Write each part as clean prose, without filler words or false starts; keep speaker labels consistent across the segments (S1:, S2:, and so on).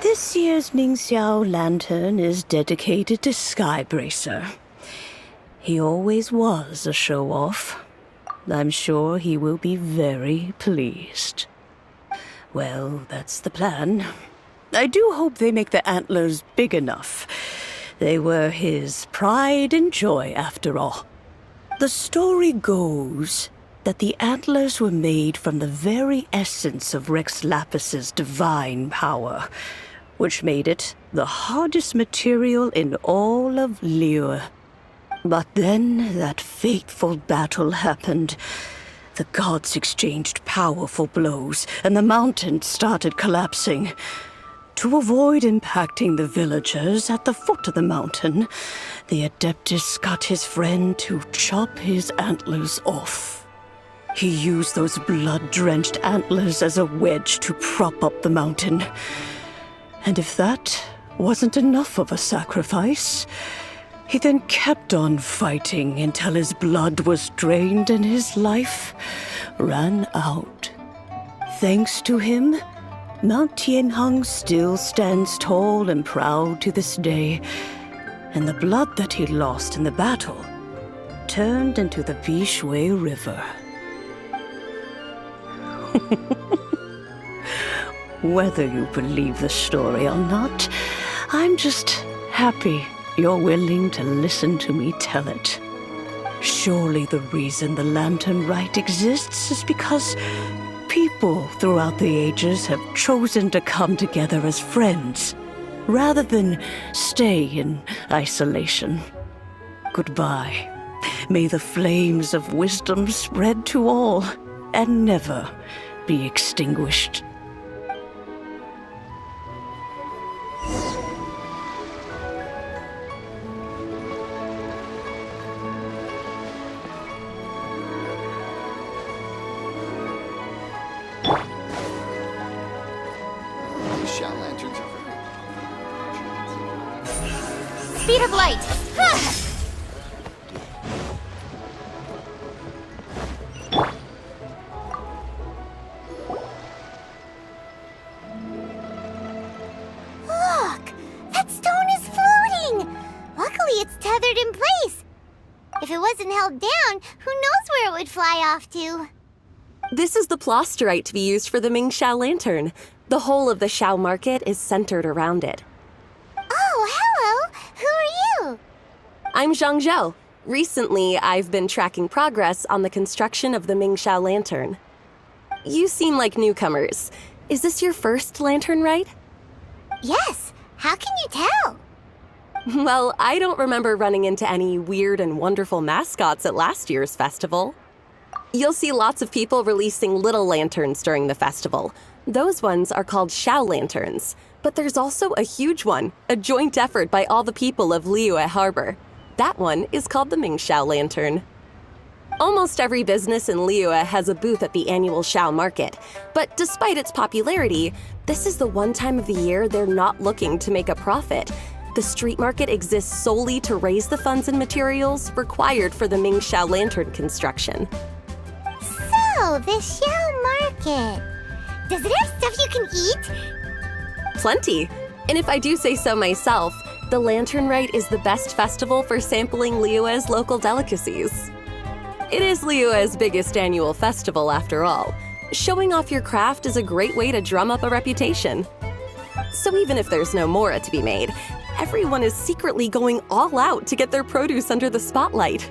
S1: This year's Mingxiao lantern is dedicated to Skybracer. He always was a show-off. I'm sure he will be very pleased. Well, that's the plan. I do hope they make the antlers big enough. They were his pride and joy, after all. The story goes that the antlers were made from the very essence of Rex Lapis's divine power, which made it the hardest material in all of Liyue. But then that fateful battle happened. The gods exchanged powerful blows, and the mountain started collapsing. To avoid impacting the villagers at the foot of the mountain, the Adeptus got his friend to chop his antlers off. He used those blood-drenched antlers as a wedge to prop up the mountain. And if that wasn't enough of a sacrifice, he then kept on fighting until his blood was drained and his life ran out. Thanks to him, Mount Tianheng still stands tall and proud to this day, and the blood that he lost in the battle turned into the Bishui River. Whether you believe the story or not, I'm just happy you're willing to listen to me tell it. Surely the reason the lantern rite exists is because people throughout the ages have chosen to come together as friends, rather than stay in isolation. Goodbye. May the flames of wisdom spread to all and never be extinguished.
S2: Speed of light! Look! That stone is floating! Luckily it's tethered in place. If it wasn't held down, who knows where it would fly off to?
S3: This is the plasterite to be used for the Mingxiao lantern. The whole of the Xiao market is centered around it.
S2: Oh, hello! Who are you?
S3: I'm Zhang Zhou. Recently, I've been tracking progress on the construction of the Mingxiao lantern. You seem like newcomers. Is this your first lantern rite?
S2: Yes. How can you tell?
S3: Well, I don't remember running into any weird and wonderful mascots at last year's festival. You'll see lots of people releasing little lanterns during the festival. Those ones are called Xiao lanterns. But there's also a huge one, a joint effort by all the people of Liyue Harbor. That one is called the Mingxiao lantern. Almost every business in Liyue has a booth at the annual Xiao market. But despite its popularity, this is the one time of the year they're not looking to make a profit. The street market exists solely to raise the funds and materials required for the Mingxiao lantern construction.
S2: So, the Xiao market. Does it have stuff you can eat?
S3: Plenty. And if I do say so myself, the Lantern Rite is the best festival for sampling Liyue's local delicacies. It is Liyue's biggest annual festival, after all. Showing off your craft is a great way to drum up a reputation. So even if there's no mora to be made, everyone is secretly going all out to get their produce under the spotlight.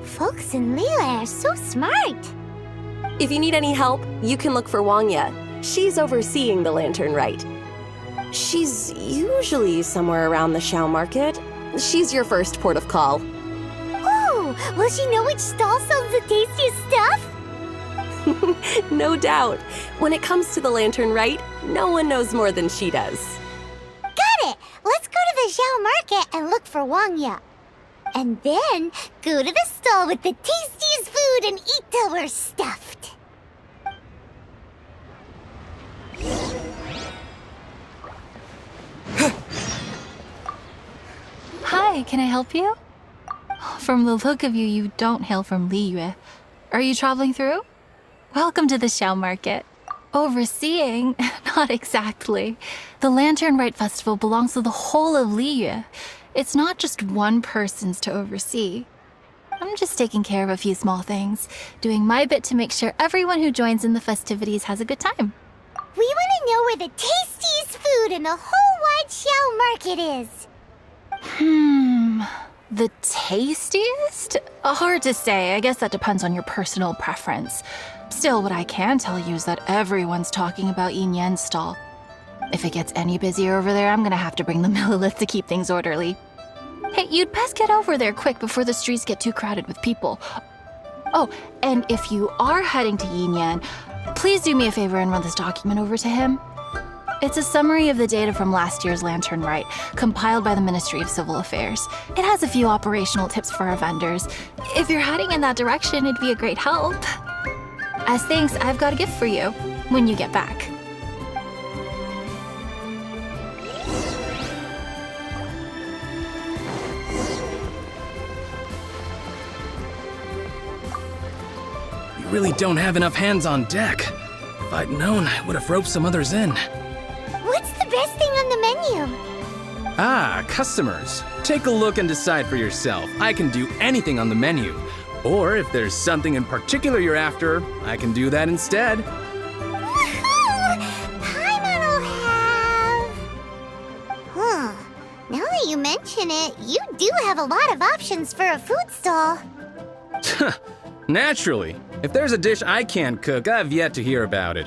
S2: Folks in Liyue are so smart.
S3: If you need any help, you can look for Wangya. She's overseeing the Lantern Rite. She's usually somewhere around the Xiao market. She's your first port of call.
S2: Oh, will she know which stall sells the tastiest stuff?
S3: No doubt. When it comes to the Lantern Rite, no one knows more than she does.
S2: Got it! Let's go to the Xiao market and look for Wangya. And then go to the stall with the tastiest food and eat till we're stuffed.
S4: Hi, can I help you? From the look of you, you don't hail from Liyue. Are you traveling through? Welcome to the Xiao market. Overseeing? Not exactly. The Lantern Rite Festival belongs to the whole of Liyue. It's not just one person's to oversee. I'm just taking care of a few small things, doing my bit to make sure everyone who joins in the festivities has a good time.
S2: We want to know where the tastiest food in the whole wide Xiao market is.
S4: The tastiest? Hard to say. I guess that depends on your personal preference. Still, what I can tell you is that everyone's talking about Yin Yan's stall. If it gets any busier over there, I'm gonna have to bring the Millilith to keep things orderly. Hey, you'd best get over there quick before the streets get too crowded with people. Oh, and if you are heading to Yin Yan, please do me a favor and run this document over to him. It's a summary of the data from last year's Lantern Rite, compiled by the Ministry of Civil Affairs. It has a few operational tips for our vendors. If you're heading in that direction, it'd be a great help. As thanks, I've got a gift for you when you get back.
S5: You really don't have enough hands on deck. If I'd known, I would have roped some others in.
S2: What's the best thing on the menu?
S5: Ah, customers. Take a look and decide for yourself. I can do anything on the menu. Or if there's something in particular you're after, I can do that instead.
S2: Woohoo! Paimon will have... Huh. Now that you mention it, you do have a lot of options for a food stall.
S5: Naturally. If there's a dish I can't cook, I've yet to hear about it.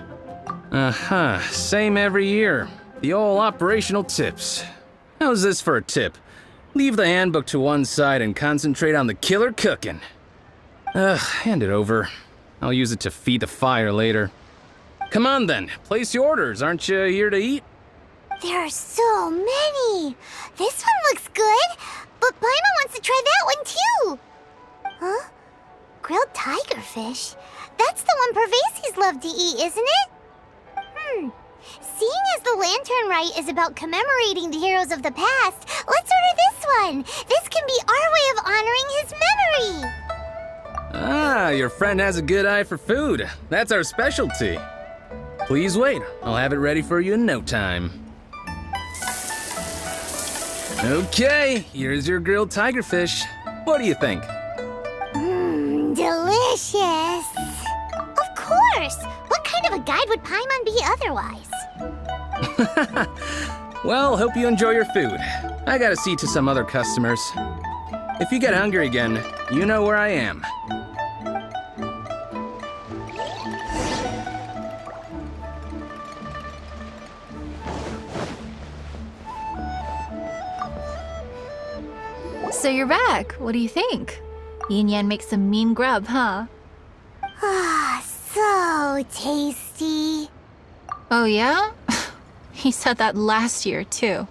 S5: Same every year. The old operational tips. How's this for a tip? Leave the handbook to one side and concentrate on the killer cooking. Hand it over. I'll use it to feed the fire later. Come on then, place your orders. Aren't you here to eat?
S2: There are so many. This one looks good, but Paimon wants to try that one too. Huh? Grilled tigerfish? That's the one Pervasies love to eat, isn't it? Seeing as the Lantern Rite is about commemorating the heroes of the past, let's order this one. This can be our way of honoring his memory.
S5: Ah, your friend has a good eye for food. That's our specialty. Please wait. I'll have it ready for you in no time. Okay, here's your grilled tigerfish. What do you think?
S2: Delicious. Of course. What kind of a guide would Paimon be otherwise?
S5: Well, hope you enjoy your food. I gotta see to some other customers. If you get hungry again, you know where I am.
S4: So you're back. What do you think? Yin Yan makes some mean grub, huh?
S2: Ah, so tasty.
S4: Oh yeah? He said that last year, too.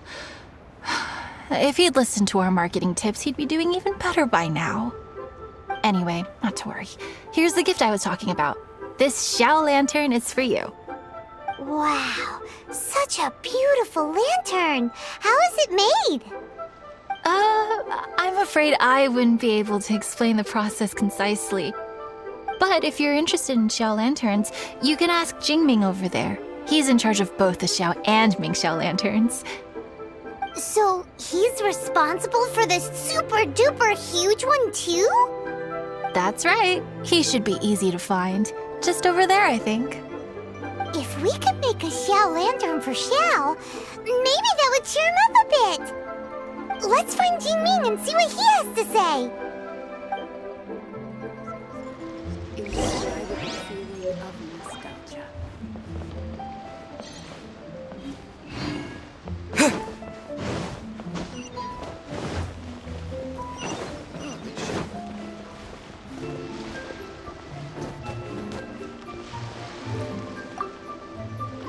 S4: If he'd listened to our marketing tips, he'd be doing even better by now. Anyway, not to worry. Here's the gift I was talking about. This Xiao lantern is for you.
S2: Wow, such a beautiful lantern. How is it made?
S4: I'm afraid I wouldn't be able to explain the process concisely. But if you're interested in Xiao lanterns, you can ask Jingming over there. He's in charge of both the Xiao and Mingxiao lanterns.
S2: So he's responsible for this super duper huge one too?
S4: That's right. He should be easy to find. Just over there, I think.
S2: If we could make a Xiao lantern for Xiao, maybe that would cheer him up a bit. Let's find Jingming and see what he has to say.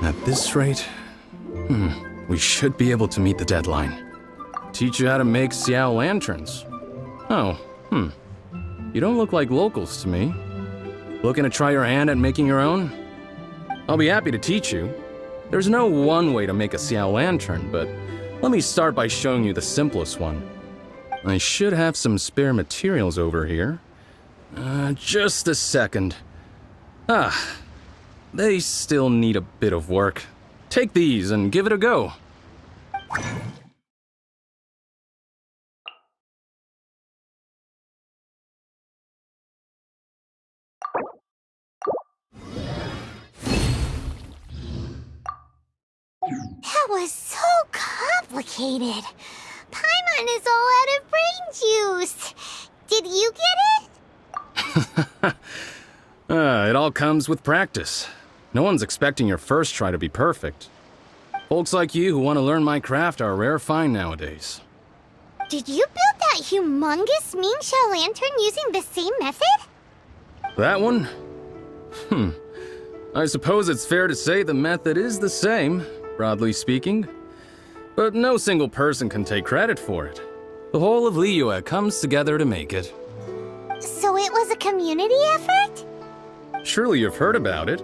S5: At this rate, we should be able to meet the deadline. Teach you how to make Xiao lanterns. Oh, You don't look like locals to me. Looking to try your hand at making your own? I'll be happy to teach you. There's no one way to make a Xiao lantern, but let me start by showing you the simplest one. I should have some spare materials over here. Just a second. they still need a bit of work. Take these and give it a go.
S2: That was so complicated. Paimon is all out of brain juice. Did you get it?
S5: It all comes with practice. No one's expecting your first try to be perfect. Folks like you who want to learn my craft are a rare find nowadays.
S2: Did you build that humongous Mingxiao lantern using the same method?
S5: That one? I suppose it's fair to say the method is the same, broadly speaking. But no single person can take credit for it. The whole of Liyue comes together to make it.
S2: So it was a community effort?
S5: Surely you've heard about it.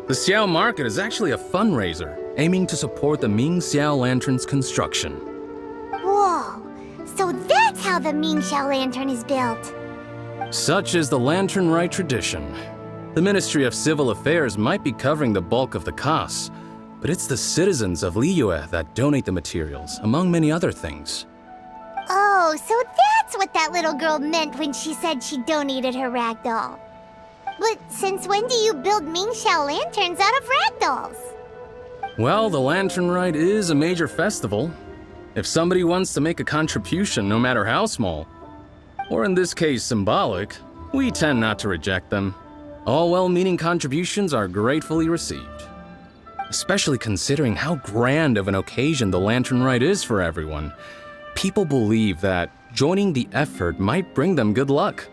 S5: The Xiao Market is actually a fundraiser aiming to support the Ming Xiao Lantern's construction.
S2: Whoa, so that's how the Mingxiao lantern is built.
S5: Such is the lantern rite tradition. The Ministry of Civil Affairs might be covering the bulk of the costs, but it's the citizens of Liyue that donate the materials, among many other things.
S2: Oh, so that's what that little girl meant when she said she donated her ragdoll. But since when do you build Mingxiao lanterns out of ragdolls?
S5: Well, the Lantern Rite is a major festival. If somebody wants to make a contribution, no matter how small, or in this case symbolic, we tend not to reject them. All well-meaning contributions are gratefully received. Especially considering how grand of an occasion the Lantern Rite is for everyone. People believe that joining the effort might bring them good luck.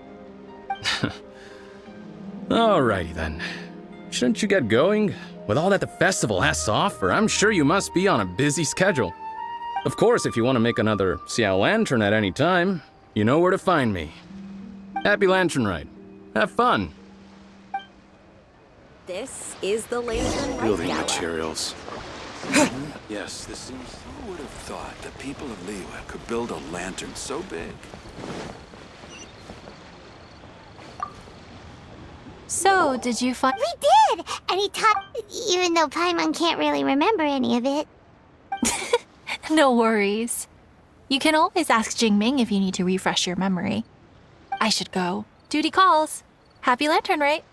S5: Alrighty then. Shouldn't you get going? With all that the festival has to offer, I'm sure you must be on a busy schedule. Of course, if you want to make another Xiao Lantern at any time, you know where to find me. Happy Lantern Rite. Have fun.
S3: This is the Lantern Rite
S6: Building
S3: Gala.
S6: materials. Yes, this seems... Who would have thought the people of Liyue could build a lantern so big?
S4: So, did you find...
S2: We did! And he taught, even though Paimon can't really remember any of it.
S4: No worries. You can always ask Jingming if you need to refresh your memory. I should go. Duty calls. Happy Lantern Rite.